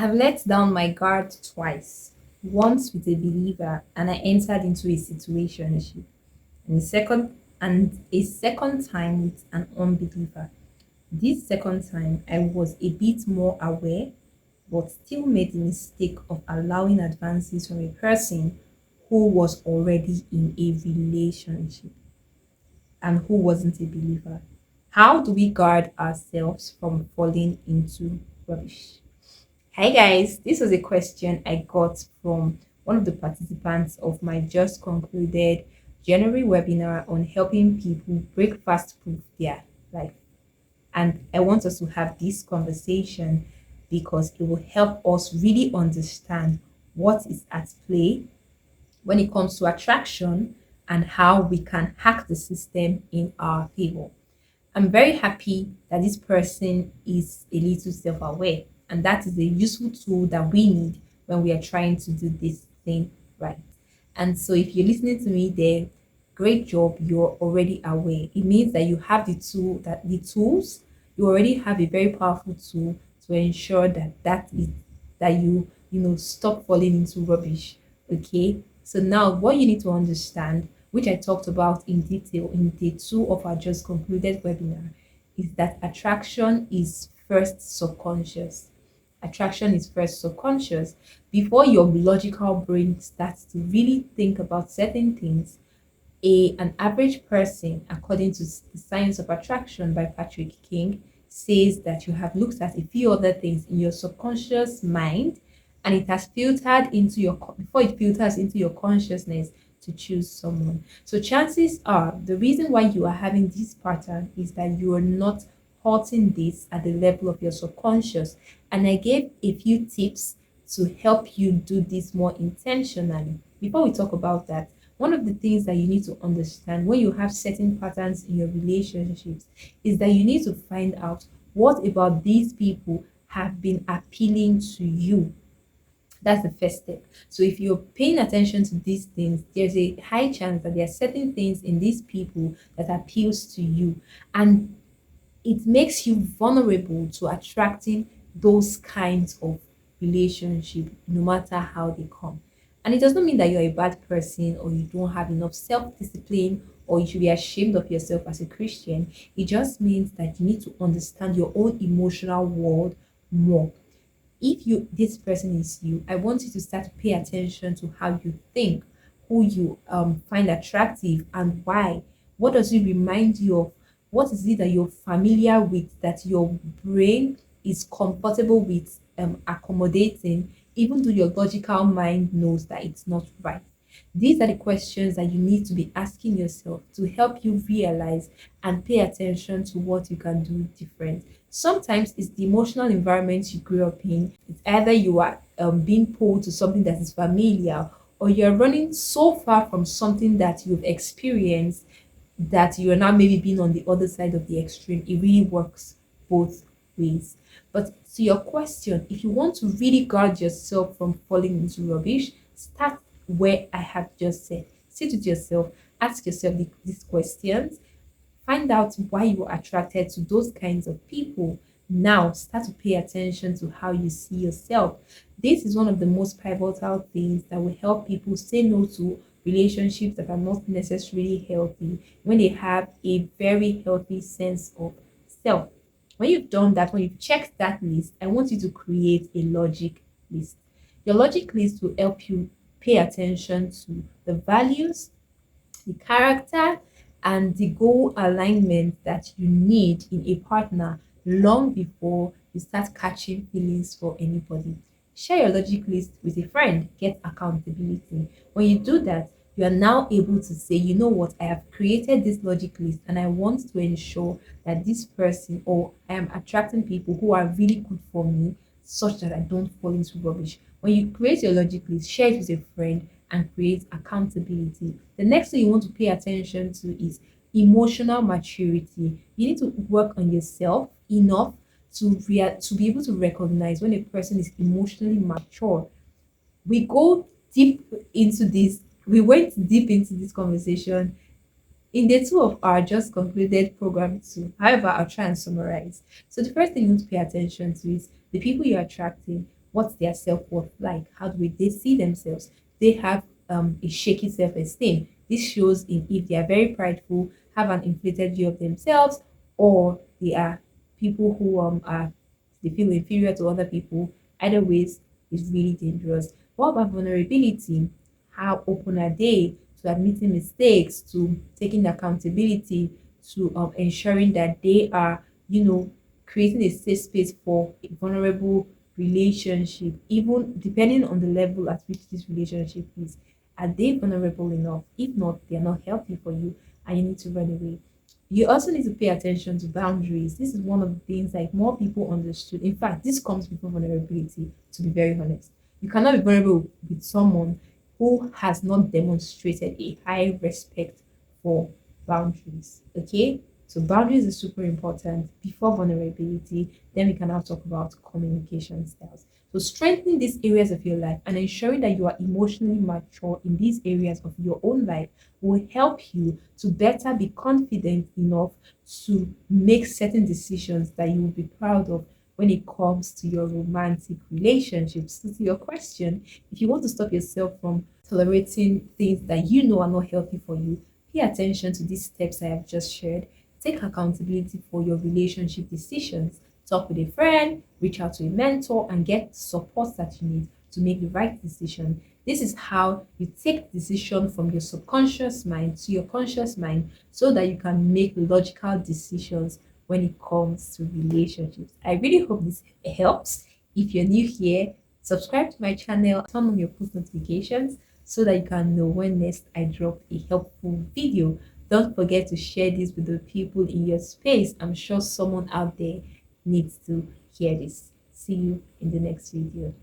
I've let down my guard twice. Once with a believer, and I entered into a situationship, and a second time with an unbeliever. This second time, I was a bit more aware, but still made the mistake of allowing advances from a person who was already in a relationship and who wasn't a believer. How do we guard ourselves from falling into rubbish? Hi guys, this was a question I got from one of the participants of my just concluded January webinar on helping people break fast proof their life. And I want us to have this conversation because it will help us really understand what is at play when it comes to attraction and how we can hack the system in our favor. I'm very happy that this person is a little self aware, and that is a useful tool that we need when we are trying to do this thing right. And so, if you're listening to me there, great job, you're already aware. It means that you have the tools, you already have a very powerful tool to ensure that you stop falling into rubbish. Okay, so now what you need to understand, which I talked about in detail in day two of our just concluded webinar, is that attraction is first subconscious. Attraction is first subconscious. Before your logical brain starts to really think about certain things, an average person, according to the Science of Attraction by Patrick King, says that you have looked at a few other things in your subconscious mind, and it has filtered into before it filters into your consciousness to choose someone. So chances are the reason why you are having this pattern is that you are not halting this at the level of your subconscious. And I gave a few tips to help you do this more intentionally. Before we talk about that, one of the things that you need to understand when you have certain patterns in your relationships is that you need to find out what about these people have been appealing to you. That's the first step. So if you're paying attention to these things, there's a high chance that there are certain things in these people that appeals to you, and it makes you vulnerable to attracting those kinds of relationship no matter how they come. And it does not mean that you're a bad person or you don't have enough self-discipline or you should be ashamed of yourself as a Christian. It just means that you need to understand your own emotional world more. If this person is you, I want you to start to pay attention to how you think, who you find attractive, and why. What does it remind you of? What is it that you're familiar with, that your brain is comfortable with accommodating, even though your logical mind knows that it's not right? These are the questions that you need to be asking yourself to help you realize and pay attention to what you can do different. Sometimes it's the emotional environment you grew up in. It's either you are being pulled to something that is familiar, or you're running so far from something that you've experienced that you are now maybe being on the other side of the extreme. It really works both ways. But to your question, if you want to really guard yourself from falling into rubbish, start where I have just said. Sit with yourself, ask yourself these questions, find out why you are attracted to those kinds of people. Now start to pay attention to how you see yourself. This is one of the most pivotal things that will help people say no to relationships that are not necessarily healthy when they have a very healthy sense of self. When you've done that, when you've checked that list, I want you to create a logic list. Your logic list will help you pay attention to the values, the character, and the goal alignment that you need in a partner long before you start catching feelings for anybody. Share your logic list with a friend, get accountability. When you do that, you are now able to say, you know what, I have created this logic list and I want to ensure that this person, or I am attracting people who are really good for me such that I don't fall into rubbish. When you create your logic list, share it with a friend and create accountability. The next thing you want to pay attention to is emotional maturity. You need to work on yourself enough to be able to recognize when a person is emotionally mature. We go deep into this. We went deep into this conversation in day two of our just concluded program two. However, I'll try and summarize. So the first thing you need to pay attention to is the people you're attracting. what's their self-worth like? How do they see themselves? They have a shaky self-esteem. This shows in if they are very prideful, have an inflated view of themselves, or they are people who are they feel inferior to other people. Either ways is really dangerous. What about vulnerability? How open are they to admitting mistakes, to taking accountability, to ensuring that they are, creating a safe space for a vulnerable relationship, even depending on the level at which this relationship is. Are they vulnerable enough? If not, they are not healthy for you and you need to run away. You also need to pay attention to boundaries. This is one of the things like more people understood. In fact, this comes before vulnerability, to be very honest. You cannot be vulnerable with someone who has not demonstrated a high respect for boundaries. Okay? So boundaries is super important before vulnerability. Then we can now talk about communication styles. So strengthening these areas of your life and ensuring that you are emotionally mature in these areas of your own life will help you to better be confident enough to make certain decisions that you will be proud of when it comes to your romantic relationships. So to your question, if you want to stop yourself from tolerating things that you know are not healthy for you, pay attention to these steps I have just shared. Take accountability for your relationship decisions. Talk with a friend, reach out to a mentor, and get support that you need to make the right decision. This is how you take decision from your subconscious mind to your conscious mind so that you can make logical decisions when it comes to relationships. I really hope this helps. If you're new here, subscribe to my channel, turn on your post notifications so that you can know when next I drop a helpful video. Don't forget to share this with the people in your space. I'm sure someone out there needs to hear this. See you in the next video.